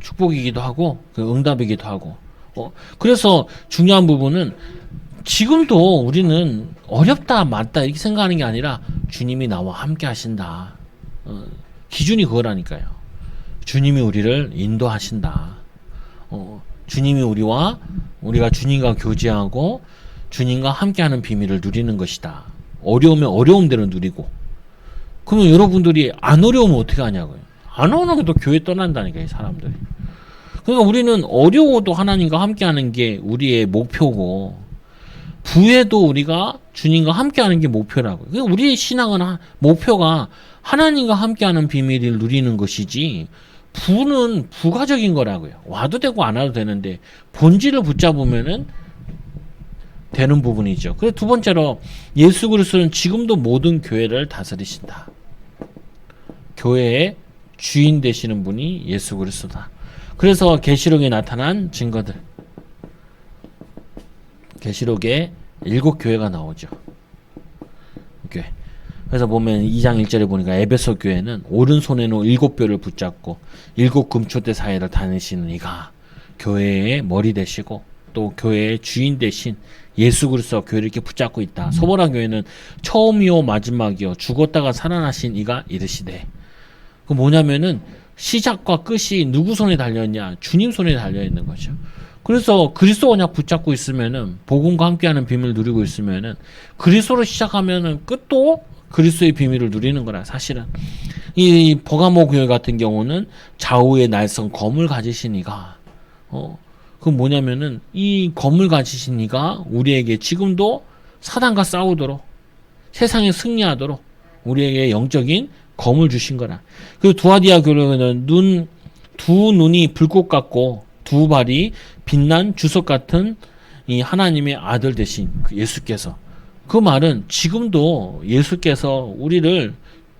축복이기도 하고 응답이기도 하고. 그래서 중요한 부분은 지금도 우리는 어렵다 맞다 이렇게 생각하는 게 아니라 주님이 나와 함께 하신다. 기준이 그거라니까요. 주님이 우리를 인도하신다. 주님이 우리가 주님과 교제하고 주님과 함께하는 비밀을 누리는 것이다. 어려우면 어려움대로 누리고. 그러면 여러분들이 안 어려우면 어떻게 하냐고요. 안 어려우면 또 교회 떠난다니까 이 사람들이. 그러니까 우리는 어려워도 하나님과 함께하는 게 우리의 목표고 부에도 우리가 주님과 함께하는 게 목표라고요. 그러니까 우리의 신앙은 목표가 하나님과 함께하는 비밀을 누리는 것이지 부는 부가적인 거라고요. 와도 되고 안 와도 되는데 본질을 붙잡으면은 되는 부분이죠. 그리고 두 번째로 예수 그리스도는 지금도 모든 교회를 다스리신다. 교회의 주인 되시는 분이 예수 그리스도다. 그래서 계시록에 나타난 증거들. 계시록에 7교회가 나오죠. 교회. 그래서 보면 2장 1절에 보니까 에베소 교회는 오른손에는 7뼈를 붙잡고 7 금초대 사이를 다니시는 이가 교회의 머리 되시고 또 교회의 주인 되신 예수 그리스도 교회를 이렇게 붙잡고 있다. 서보라 교회는 처음이요 마지막이요 죽었다가 살아나신 이가 이르시되. 그 뭐냐면은 시작과 끝이 누구 손에 달려있냐? 주님 손에 달려있는 거죠. 그래서 그리스도 언약 붙잡고 있으면은 복음과 함께하는 비밀을 누리고 있으면은 그리스도로 시작하면은 끝도 그리스도의 비밀을 누리는 거라. 사실은 이 버가모 교회 같은 경우는 좌우에 날선 검을 가지신 이가 그 뭐냐면은 이 검을 가지신 이가 우리에게 지금도 사단과 싸우도록 세상에 승리하도록 우리에게 영적인 검을 주신 거라. 그리고 두아디아 교회는 두 눈이 불꽃 같고 두 발이 빛난 주석 같은 이 하나님의 아들 되신 예수께서, 그 말은 지금도 예수께서 우리를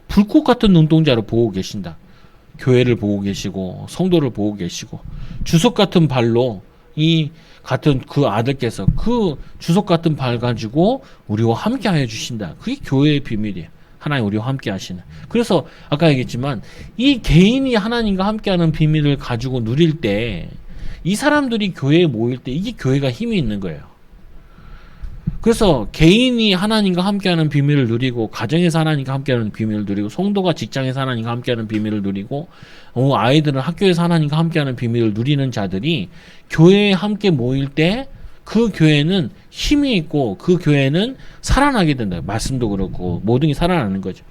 불꽃 같은 눈동자로 보고 계신다. 교회를 보고 계시고 성도를 보고 계시고 주석 같은 발로 이 같은 그 아들께서 그 주석 같은 발 가지고 우리와 함께 하여 주신다. 그게 교회의 비밀이에요. 하나님 우리와 함께 하시는. 그래서 아까 얘기했지만 이 개인이 하나님과 함께하는 비밀을 가지고 누릴 때 이 사람들이 교회에 모일 때 이게 교회가 힘이 있는 거예요. 그래서 개인이 하나님과 함께하는 비밀을 누리고 가정에서 하나님과 함께하는 비밀을 누리고 성도가 직장에서 하나님과 함께하는 비밀을 누리고 아이들은 학교에서 하나님과 함께하는 비밀을 누리는 자들이 교회에 함께 모일 때 그 교회는 힘이 있고 그 교회는 살아나게 된다. 말씀도 그렇고 모든 게 살아나는 거죠.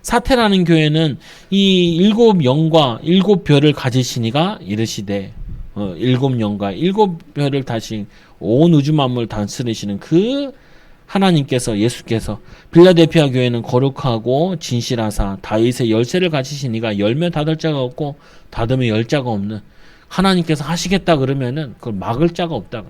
사태라는 교회는 이 7 영과 7 별을 가지신 이가 이르시되 7 영과 7 별을 다시 온 우주 만물을 다스리시는 그 하나님께서 예수께서 빌라델피아 교회는 거룩하고 진실하사 다윗의 열쇠를 가지신 이가 열면 닫을 자가 없고 닫으면 열 자가 없는 하나님께서 하시겠다 그러면은 그걸 막을 자가 없다.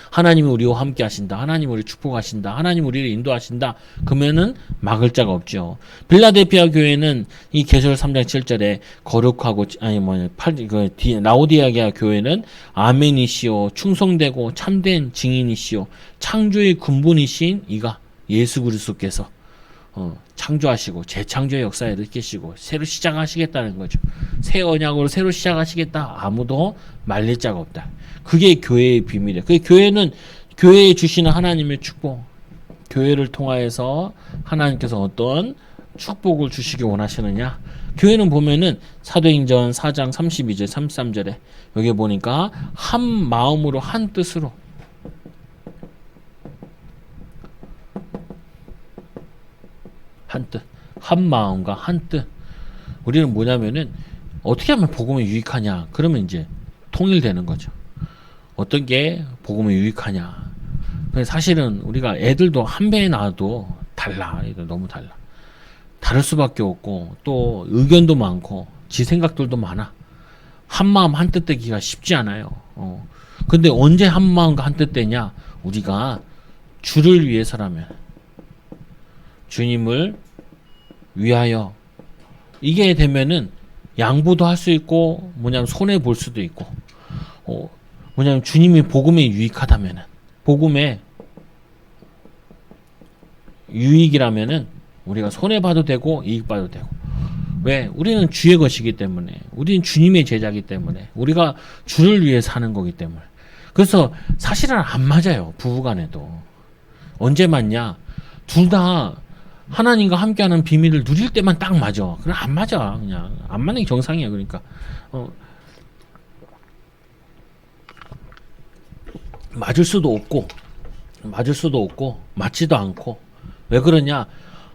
하나님이 우리와 함께 하신다. 하나님이 우리를 축복하신다. 하나님이 우리를 인도하신다. 그러면은 막을 자가 없죠. 빌라델피아 교회는 이 계시록 3장 7절에 거룩하고 라오디아게아 교회는 아멘이시오 충성되고 참된 증인이시오 창조의 근본이신 이가 예수 그리스도께서 창조하시고 재창조의 역사에 일으키시고 새로 시작하시겠다는 거죠. 새 언약으로 새로 시작하시겠다. 아무도 말릴 자가 없다. 그게 교회의 비밀이에요. 그 교회는 교회에 주시는 하나님의 축복, 교회를 통하여서 하나님께서 어떤 축복을 주시기 원하시느냐. 교회는 보면은 사도행전 4장 32절 33절에 여기 보니까 한 마음으로 한 뜻으로 한 뜻, 한 마음과 한 뜻. 우리는 뭐냐면은 어떻게 하면 복음에 유익하냐? 그러면 이제 통일되는 거죠. 어떤 게 복음에 유익하냐? 사실은 우리가 애들도 한 배에 낳아도 달라. 애들 너무 달라. 다를 수밖에 없고 또 의견도 많고 지 생각들도 많아. 한 마음 한 뜻 되기가 쉽지 않아요. 근데 언제 한 마음과 한 뜻 되냐? 우리가 주를 위해서라면. 주님을 위하여 이게 되면은 양보도 할 수 있고 뭐냐면 손해 볼 수도 있고 뭐냐면 주님이 복음에 유익하다면은 복음에 유익이라면은 우리가 손해 봐도 되고 이익 봐도 되고 왜 우리는 주의 것이기 때문에 우리는 주님의 제자이기 때문에 우리가 주를 위해 사는 거기 때문에 그래서 사실은 안 맞아요 부부간에도 언제 맞냐 둘 다 하나님과 함께하는 비밀을 누릴 때만 딱 맞아. 그럼 안 맞아. 그냥 안 맞는 게 정상이야. 그러니까 맞을 수도 없고 맞지도 않고 왜 그러냐?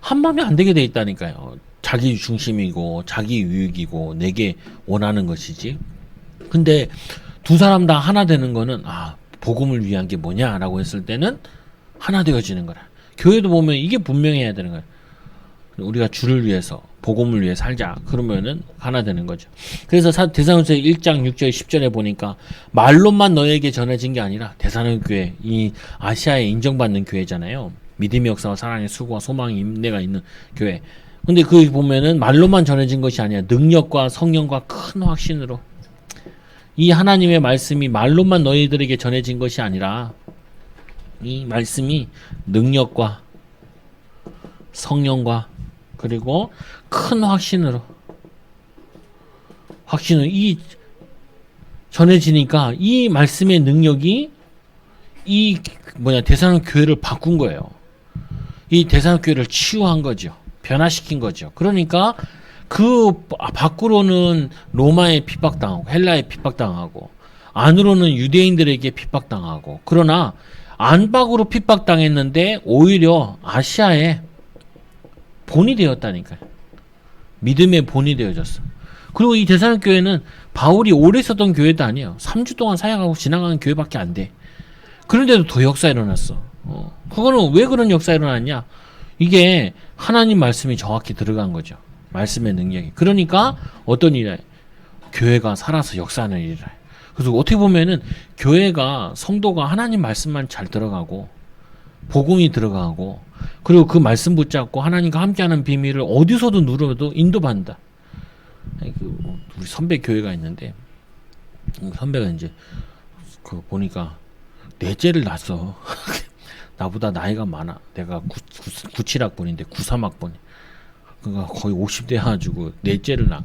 한 마음이 안 되게 돼 있다니까요. 자기 중심이고 자기 유익이고 내게 원하는 것이지. 근데 두 사람 다 하나 되는 거는 복음을 위한 게 뭐냐라고 했을 때는 하나 되어지는 거라. 교회도 보면 이게 분명해야 되는 거예요. 우리가 주를 위해서 복음을 위해 살자. 그러면은 하나 되는 거죠. 그래서 데살로니가서 1장 6절 10절에 보니까 말로만 너에게 전해진 게 아니라 데살로니가 교회 이 아시아에 인정받는 교회잖아요. 믿음의 역사와 사랑의 수고와 소망의 인내가 있는 교회. 근데 그 보면은 말로만 전해진 것이 아니라 능력과 성령과 큰 확신으로 이 하나님의 말씀이 말로만 너희들에게 전해진 것이 아니라 이 말씀이 능력과 성령과 그리고 큰 확신으로 이 전해지니까 이 말씀의 능력이 이 데살로니가 교회를 바꾼 거예요. 이 데살로니가 교회를 치유한 거죠. 변화시킨 거죠. 그러니까 그 밖으로는 로마에 핍박당하고 헬라에 핍박당하고 안으로는 유대인들에게 핍박당하고 그러나 안팎으로 핍박당했는데 오히려 아시아에 본이 되었다니까요. 믿음의 본이 되어졌어. 그리고 이 데살로니가 교회는 바울이 오래 있었던 교회도 아니에요. 3주 동안 사역하고 지나가는 교회밖에 안 돼. 그런데도 더 역사 일어났어. 그거는 왜 그런 역사 일어났냐? 이게 하나님 말씀이 정확히 들어간 거죠. 말씀의 능력이. 그러니까 어떤 일이야? 교회가 살아서 역사하는 일이라. 그래서 어떻게 보면은 교회가 성도가 하나님 말씀만 잘 들어가고 복음이 들어가고 그리고 그 말씀 붙잡고 하나님과 함께하는 비밀을 어디서도 누려도 인도받는다. 우리 선배 교회가 있는데 선배가 이제 그 보니까 넷째를 낳았어. 나보다 나이가 많아. 내가 97학번인데 93학번이. 그러니까 거의 50대 해가지고 넷째를 낳아.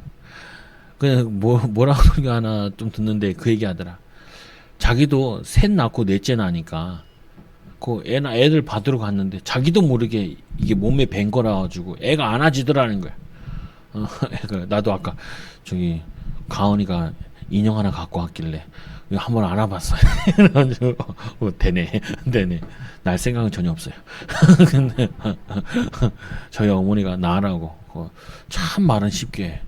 그냥 뭐라고 하나 좀 듣는데 그 얘기 하더라. 자기도 셋 낳고 넷째 나니까 그 애들 받으러 갔는데 자기도 모르게 이게 몸에 밴 거라 가지고 애가 안아지더라는 거야. 애가 나도 아까 저기 가은이가 인형 하나 갖고 왔길래 한번 안아봤어. 그래가지고 되네. 날 생각은 전혀 없어요. 근데 저희 어머니가 나라고 참 말은 쉽게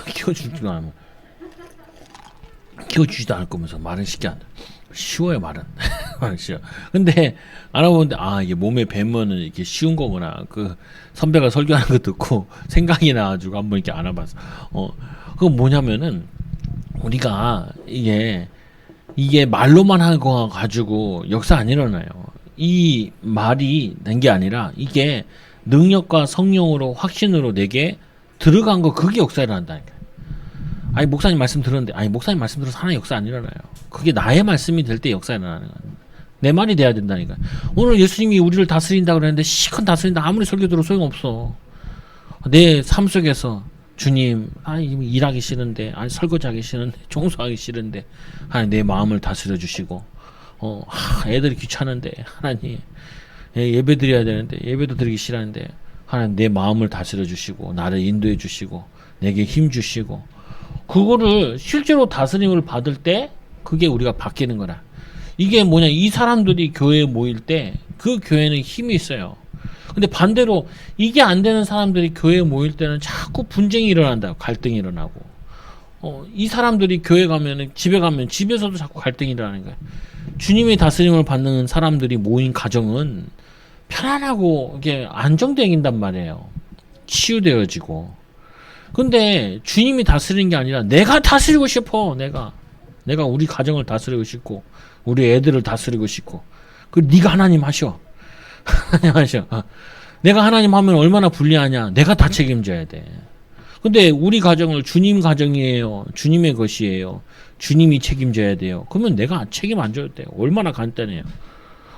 키워주지도 않을 거면서 말은 쉽게 안 돼. 쉬워요 말은. 말은 쉬워. 근데 알아보는데 이게 몸에 뵈면은 이렇게 쉬운 거구나. 그 선배가 설교하는 거 듣고 생각이 나가지고 한번 이렇게 안아봤어. 그건 뭐냐면은 우리가 이게 이게 말로만 한 거 가지고 역사 안 일어나요. 이 말이 된 게 아니라 이게 능력과 성령으로 확신으로 내게 들어간 거, 그게 역사 일어난다니까. 아니 목사님 말씀 들었는데, 아니 목사님 말씀 들어서 하나님 역사 안 일어나요. 그게 나의 말씀이 될 때 역사 일어나는 거야. 내 말이 돼야 된다니까. 오늘 예수님이 우리를 다스린다 그랬는데 시컷 다스린다 아무리 설교 들어도 소용없어. 내 삶 속에서 주님, 아니 일하기 싫은데, 아니 설거지하기 싫은데, 청소하기 싫은데, 하나님 내 마음을 다스려 주시고, 애들이 귀찮은데 하나님 예배 드려야 되는데 예배도 드리기 싫었는데 하나님 내 마음을 다스려 주시고 나를 인도해 주시고 내게 힘 주시고, 그거를 실제로 다스림을 받을 때 그게 우리가 바뀌는 거라. 이게 뭐냐, 이 사람들이 교회에 모일 때 그 교회는 힘이 있어요. 근데 반대로 이게 안 되는 사람들이 교회에 모일 때는 자꾸 분쟁이 일어난다, 갈등이 일어나고. 이 사람들이 교회 가면은, 집에 가면 집에서도 자꾸 갈등이 일어나는 거야. 주님의 다스림을 받는 사람들이 모인 가정은 편안하고 이게 안정되긴단 말이에요. 치유되어지고. 근데 주님이 다스리는 게 아니라 내가 다스리고 싶어. 내가 우리 가정을 다스리고 싶고 우리 애들을 다스리고 싶고. 그 네가 하나님 하셔. 하나님 하셔. 내가 하나님 하면 얼마나 불리하냐. 내가 다 책임져야 돼. 근데 우리 가정을 주님 가정이에요. 주님의 것이에요. 주님이 책임져야 돼요. 그러면 내가 책임 안 져도 돼요. 얼마나 간단해요.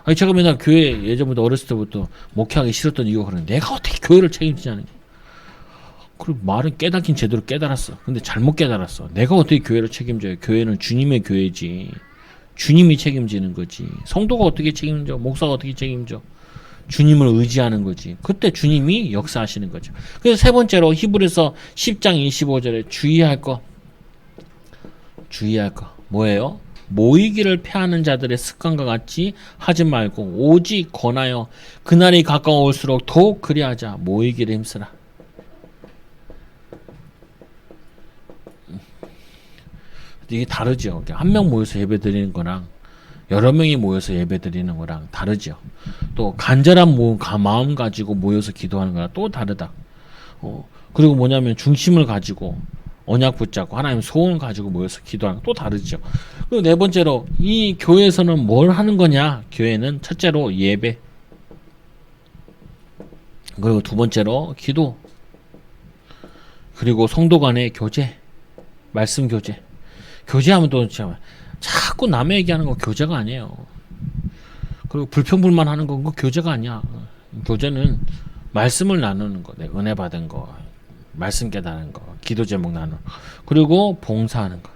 아니 제가 맨날 교회 예전부터 어렸을 때부터 목회하기 싫었던 이유가 그런, 내가 어떻게 교회를 책임지냐는 게. 그리고 말은 깨닫긴 제대로 깨달았어. 근데 잘못 깨달았어. 내가 어떻게 교회를 책임져요. 교회는 주님의 교회지. 주님이 책임지는 거지. 성도가 어떻게 책임져. 목사가 어떻게 책임져. 주님을 의지하는 거지. 그때 주님이 역사하시는 거죠. 그래서 세 번째로 히브리서 10장 25절에 주의할 거 뭐예요? 모이기를 패하는 자들의 습관과 같이 하지 말고 오직 권하여 그날이 가까워올수록 더욱 그리하자. 모이기를 힘쓰라. 이게 다르죠. 한 명 모여서 예배 드리는 거랑 여러 명이 모여서 예배 드리는 거랑 다르죠. 또 간절한 마음 가지고 모여서 기도하는 거랑 또 다르다. 그리고 뭐냐면 중심을 가지고 언약 붙잡고 하나님 소원을 가지고 모여서 기도하는 거 또 다르죠. 그리고 네 번째로 이 교회에서는 뭘 하는 거냐? 교회는 첫째로 예배, 그리고 두 번째로 기도, 그리고 성도 간의 교제, 말씀 교제. 교제하면 또 자꾸 남의 얘기하는 거 교제가 아니에요. 그리고 불평불만 하는 건 그 교제가 아니야. 교제는 말씀을 나누는 거, 내가 은혜 받은 거, 말씀 깨닫는 거, 기도 제목 나누는 거, 그리고 봉사하는 거.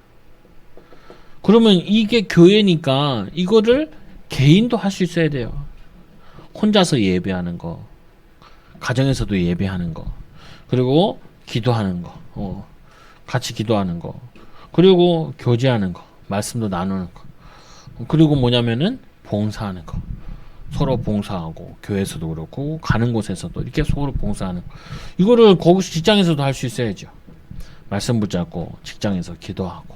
그러면 이게 교회니까 이거를 개인도 할 수 있어야 돼요. 혼자서 예배하는 거, 가정에서도 예배하는 거, 그리고 기도하는 거, 같이 기도하는 거, 그리고 교제하는 거, 말씀도 나누는 거, 그리고 뭐냐면은 봉사하는 거, 서로 봉사하고, 교회에서도 그렇고 가는 곳에서도 이렇게 서로 봉사하는 거. 이거를 거기서 직장에서도 할 수 있어야죠. 말씀 붙잡고 직장에서 기도하고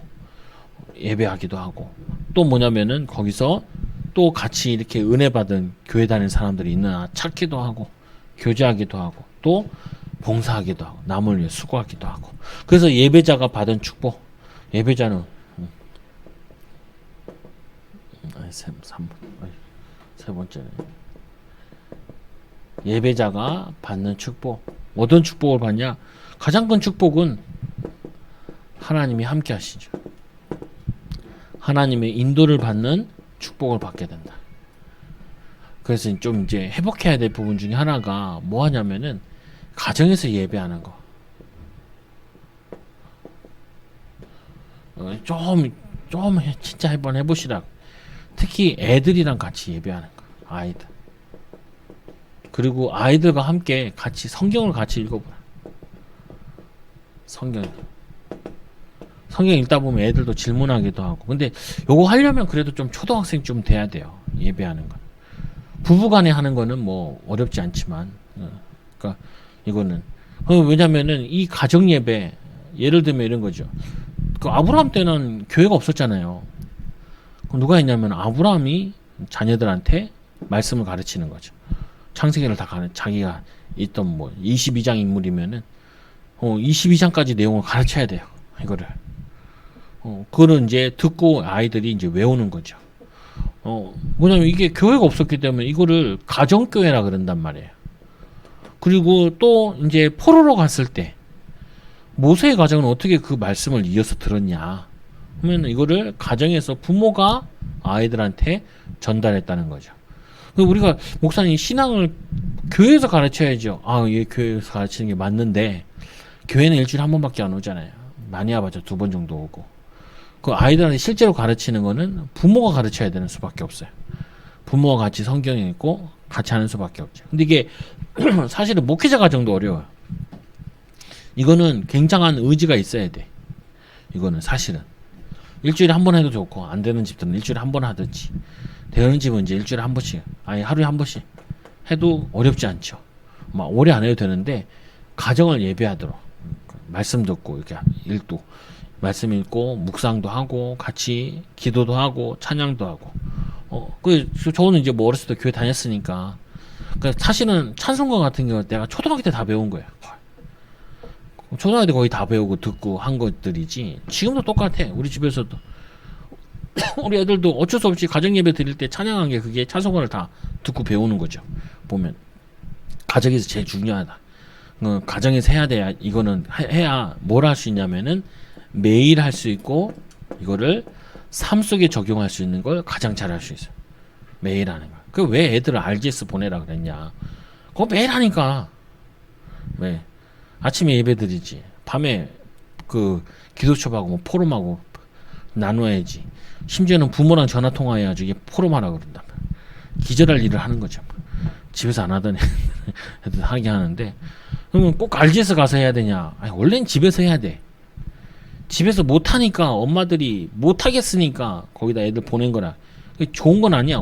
예배하기도 하고, 또 뭐냐면은 거기서 또 같이 이렇게 은혜 받은 교회 다니는 사람들이 있나 찾기도 하고, 교제하기도 하고, 또 봉사하기도 하고, 남을 위해 수고하기도 하고. 그래서 예배자가 받은 축복, 예배자는 세 번째네. 예배자가 받는 축복. 어떤 축복을 받냐? 가장 큰 축복은 하나님이 함께 하시죠. 하나님의 인도를 받는 축복을 받게 된다. 그래서 좀 이제 회복해야 될 부분 중에 하나가 뭐 하냐면은 가정에서 예배하는 거. 좀 진짜 한번 해보시라. 특히 애들이랑 같이 예배하는 거. 아이들. 그리고 아이들과 함께 같이 성경을 같이 읽어보라. 성경 읽다 보면 애들도 질문하기도 하고. 근데 요거 하려면 그래도 좀 초등학생 좀 돼야 돼요. 예배하는 건. 부부간에 하는 거는 뭐 어렵지 않지만, 그러니까 이거는 왜냐면은 이 가정 예배, 예를 들면 이런 거죠. 그 아브라함 때는 교회가 없었잖아요. 그럼 누가 했냐면 아브라함이 자녀들한테 말씀을 가르치는 거죠. 창세기를 다 자기가 있던 뭐 22장 인물이면은 22장까지 내용을 가르쳐야 돼요. 이거를. 그거를 이제 듣고 아이들이 이제 외우는 거죠. 뭐냐면 이게 교회가 없었기 때문에 이거를 가정교회라 그런단 말이에요. 그리고 또 이제 포로로 갔을 때 모세의 가정은 어떻게 그 말씀을 이어서 들었냐 하면 이거를 가정에서 부모가 아이들한테 전달했다는 거죠. 우리가 목사님 신앙을 교회에서 가르쳐야죠. 예, 교회에서 가르치는 게 맞는데 교회는 일주일에 한 번밖에 안 오잖아요. 많이 와봤자 2번 정도 오고. 그 아이들한테 실제로 가르치는 거는 부모가 가르쳐야 되는 수밖에 없어요. 부모와 같이 성경 읽고 같이 하는 수밖에 없죠. 근데 이게 사실은 목회자 가정도 어려워요. 이거는 굉장한 의지가 있어야 돼. 이거는 사실은 일주일에 한 번 해도 좋고 안 되는 집들은 일주일에 한 번 하든지 되는 집은 이제 일주일에 한 번씩 아니 하루에 한 번씩 해도 어렵지 않죠. 막 오래 안 해도 되는데 가정을 예배하도록 말씀 듣고 이렇게 읽도 말씀 읽고 묵상도 하고 같이 기도도 하고 찬양도 하고 저는 이제 뭐 어렸을 때 교회 다녔으니까 사실은 찬송가 같은 경우 내가 초등학교 때 다 배운 거예요. 초등학교 때 거의 다 배우고 듣고 한 것들이지 지금도 똑같아. 우리 집에서도 우리 애들도 어쩔 수 없이 가정 예배 드릴 때 찬양한 게 그게 찬송가를 다 듣고 배우는 거죠. 보면 가정에서 제일 중요하다. 가정에서 해야 돼야 이거는 해야 뭘 할 수 있냐면은 매일 할 수 있고 이거를 삶 속에 적용할 수 있는 걸 가장 잘 할 수 있어요. 매일 하는 거. 그 왜 애들을 RGS 보내라 그랬냐? 그거 매일 하니까. 왜? 아침에 예배 드리지. 밤에 그 기도첩하고 뭐 포럼하고 나눠야지. 심지어는 부모랑 전화 통화해야지 이게 포럼하라 그런다. 기절할 일을 하는 거죠. 집에서 안 하던 애들 하게 하는데 그러면 꼭 RGS 가서 해야 되냐? 아니, 원래는 집에서 해야 돼. 집에서 못하니까 엄마들이 못하겠으니까 거기다 애들 보낸 거라. 좋은 건 아니야.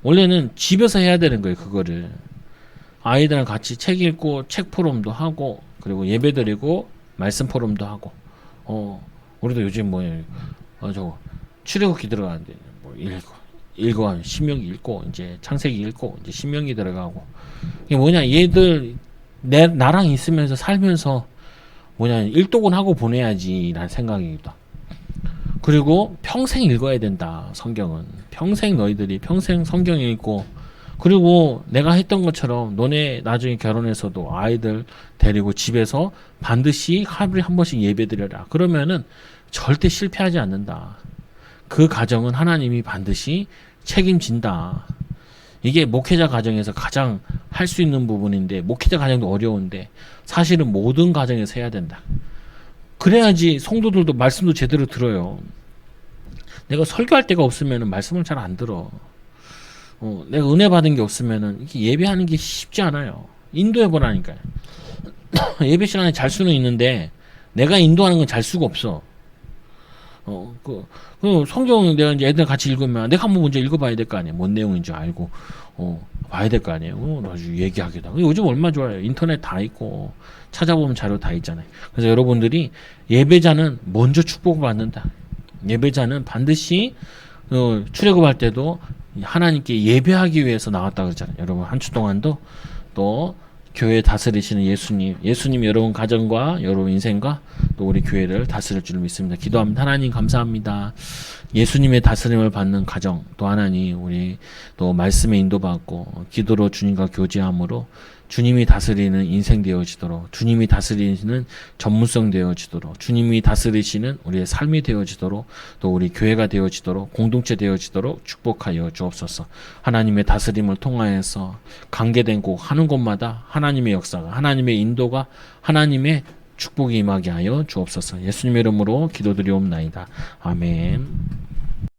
원래는 집에서 해야 되는 거예요. 그거를 아이들랑 같이 책 읽고 책 포럼도 하고 그리고 예배 드리고 말씀 포럼도 하고 우리도 요즘 저거 출애굽기 들어가는데 뭐 읽고 신명기 읽고 이제 창세기 읽고 이제 신명기 들어가고 이게 뭐냐 얘들 나랑 있으면서 살면서 일독은 하고 보내야지라는 생각이기도. 그리고 평생 읽어야 된다. 성경은 평생 너희들이 평생 성경 읽고 그리고 내가 했던 것처럼 너네 나중에 결혼해서도 아이들 데리고 집에서 반드시 하루에 한 번씩 예배 드려라. 그러면은 절대 실패하지 않는다. 그 가정은 하나님이 반드시 책임진다. 이게 목회자 가정에서 가장 할 수 있는 부분인데 목회자 가정도 어려운데 사실은 모든 가정에서 해야 된다. 그래야지 성도들도 말씀도 제대로 들어요. 내가 설교할 데가 없으면 말씀을 잘 안 들어. 내가 은혜 받은 게 없으면은 이렇게 예배하는 게 쉽지 않아요. 인도해 보라니까요. 예배 시간에 잘 수는 있는데 내가 인도하는 건 잘 수가 없어. 그 성경 내가 이제 애들 같이 읽으면 내가 한번 먼저 읽어봐야 될 거 아니에요. 뭔 내용인지 알고 봐야 될 거 아니에요. 나중에 얘기하기도 하고. 요즘 얼마 좋아요. 인터넷 다 있고 찾아보면 자료 다 있잖아요. 그래서 여러분들이 예배자는 먼저 축복을 받는다. 예배자는 반드시 출애굽할 때도 하나님께 예배하기 위해서 나왔다 그러잖아요. 여러분 한 주 동안도 또 교회 다스리시는 예수님 여러분 가정과 여러분 인생과 또 우리 교회를 다스릴 줄 믿습니다. 기도합니다. 하나님 감사합니다. 예수님의 다스림을 받는 가정 또 하나님 우리 또 말씀에 인도받고 기도로 주님과 교제함으로 주님이 다스리는 인생 되어지도록 주님이 다스리시는 전문성 되어지도록 주님이 다스리시는 우리의 삶이 되어지도록 또 우리 교회가 되어지도록 공동체 되어지도록 축복하여 주옵소서. 하나님의 다스림을 통하여서 관계된 곳 하는 곳마다 하나님의 역사가 하나님의 인도가 하나님의 축복이 임하게 하여 주옵소서. 예수님의 이름으로 기도드리옵나이다. 아멘.